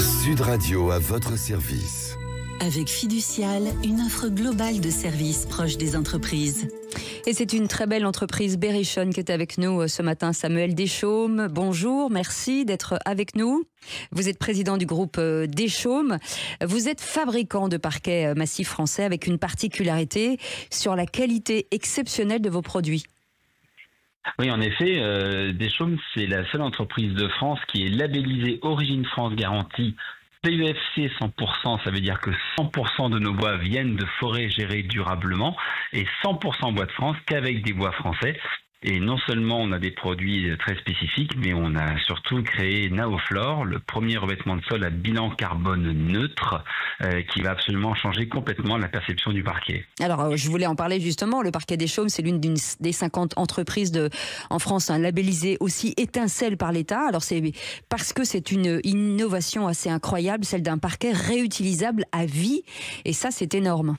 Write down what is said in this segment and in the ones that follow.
Sud Radio à votre service. Avec Fiducial, une offre globale de services proches des entreprises. Et c'est une très belle entreprise, Berrichon, qui est avec nous ce matin. Samuel Deschaumes, bonjour, merci d'être avec nous. Vous êtes président du groupe Deschaumes. Vous êtes fabricant de parquets massifs français avec une particularité sur la qualité exceptionnelle de vos produits. Oui, en effet, Deschaumes, c'est la seule entreprise de France qui est labellisée Origine France Garantie PEFC 100%, ça veut dire que 100% de nos bois viennent de forêts gérées durablement et 100% bois de France qu'avec des bois français. Et non seulement on a des produits très spécifiques, mais on a surtout créé Naoflore, le premier revêtement de sol à bilan carbone neutre, qui va absolument changer complètement la perception du parquet. Alors, je voulais en parler justement. Le parquet Deschaumes, c'est l'une des 50 entreprises en France labellisées aussi étincelle par l'État. Alors, c'est parce que c'est une innovation assez incroyable, celle d'un parquet réutilisable à vie. Et ça, c'est énorme.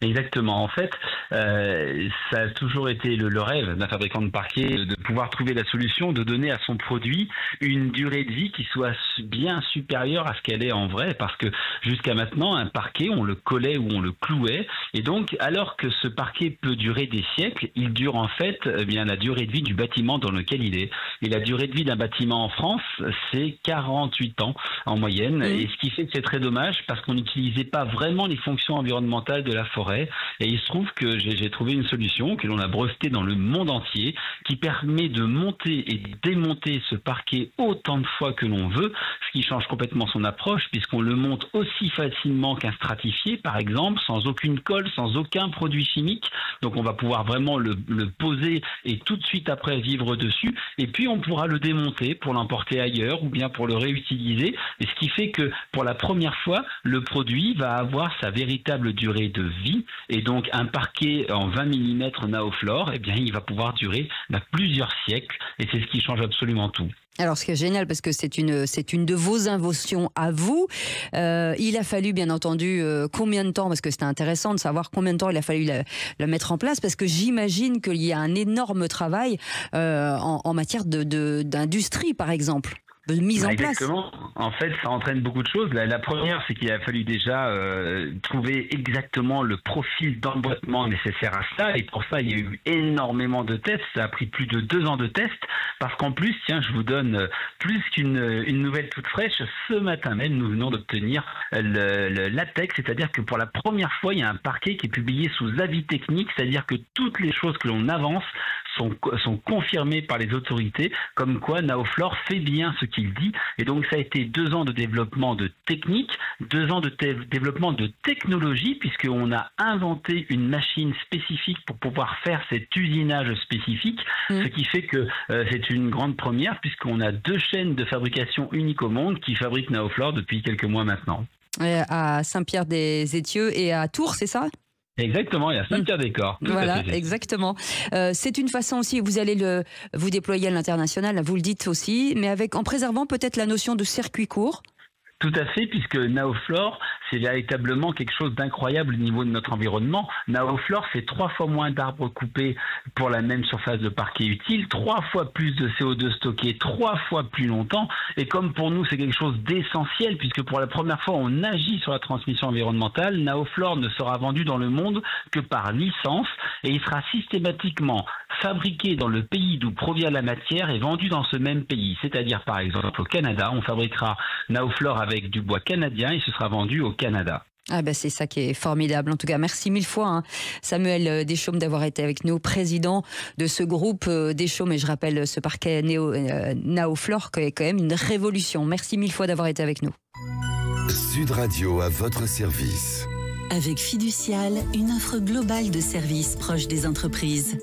Exactement. En fait, ça a toujours été le rêve d'un fabricant de parquet de pouvoir trouver la solution de donner à son produit une durée de vie qui soit bien supérieure à ce qu'elle est en vrai, parce que jusqu'à maintenant, un parquet, on le collait ou on le clouait, et donc alors que ce parquet peut durer des siècles, il dure en fait bien la durée de vie du bâtiment dans lequel il est. Et la durée de vie d'un bâtiment en France, c'est 48 ans en moyenne, et ce qui fait que c'est très dommage parce qu'on n'utilisait pas vraiment les fonctions environnementales de la forêt. Et il se trouve que j'ai trouvé une solution que l'on a brevetée dans le monde entier qui permet de monter et de démonter ce parquet autant de fois que l'on veut, ce qui change complètement son approche puisqu'on le monte aussi facilement qu'un stratifié par exemple, sans aucune colle, sans aucun produit chimique. Donc on va pouvoir vraiment le poser et tout de suite après vivre dessus, et puis on pourra le démonter pour l'emporter ailleurs ou bien pour le réutiliser, et ce qui fait que pour la première fois le produit va avoir sa véritable durée de vie. Et donc un parquet en 20 mm Naoflore, eh bien il va pouvoir durer plusieurs siècles, et c'est ce qui change absolument tout. Alors, ce qui est génial, parce que c'est une de vos inventions à vous. Il a fallu, bien entendu, combien de temps, parce que c'était intéressant de savoir combien de temps il a fallu la mettre en place, parce que j'imagine qu'il y a un énorme travail en matière d'industrie, par exemple. De mise en place. Exactement. En fait, ça entraîne beaucoup de choses. La première, c'est qu'il a fallu déjà trouver exactement le profil d'emboîtement nécessaire à ça. Et pour ça, il y a eu énormément de tests. Ça a pris plus de 2 ans de tests. Parce qu'en plus, tiens, je vous donne plus qu'une nouvelle toute fraîche. Ce matin même, nous venons d'obtenir le latex. C'est-à-dire que pour la première fois, il y a un parquet qui est publié sous avis technique. C'est-à-dire que toutes les choses que l'on avance sont confirmées par les autorités, comme quoi Naoflore fait bien ce qu'il dit. Et donc ça a été 2 ans de développement de technique, 2 ans de développement de technologie, puisqu'on a inventé une machine spécifique pour pouvoir faire cet usinage spécifique, ce qui fait que c'est une grande première, puisqu'on a 2 chaînes de fabrication uniques au monde qui fabriquent Naoflore depuis quelques mois maintenant. À Saint-Pierre-des-Étieux et à Tours, c'est ça ? Exactement, il y a Saint-Pierre-des-Corps. Voilà, exactement. C'est une façon aussi, vous allez vous déployer à l'international, vous le dites aussi, mais en préservant peut-être la notion de circuit court. Tout à fait, puisque Naoflore, c'est véritablement quelque chose d'incroyable au niveau de notre environnement. Naoflore, c'est 3 fois moins d'arbres coupés pour la même surface de parquet utile, 3 fois plus de CO2 stocké, 3 fois plus longtemps. Et comme pour nous, c'est quelque chose d'essentiel, puisque pour la première fois, on agit sur la transmission environnementale, Naoflore ne sera vendu dans le monde que par licence, et il sera systématiquement fabriqué dans le pays d'où provient la matière et vendu dans ce même pays. C'est-à-dire, par exemple, au Canada, on fabriquera Naoflore avec du bois canadien et ce sera vendu au Canada. Ah ben c'est ça qui est formidable. En tout cas, merci 1000 fois Samuel Deschaumes d'avoir été avec nous, président de ce groupe Deschaumes. Et je rappelle ce parquet Naoflore qui est quand même une révolution. Merci 1000 fois d'avoir été avec nous. Sud Radio à votre service. Avec Fiducial, une offre globale de services proches des entreprises.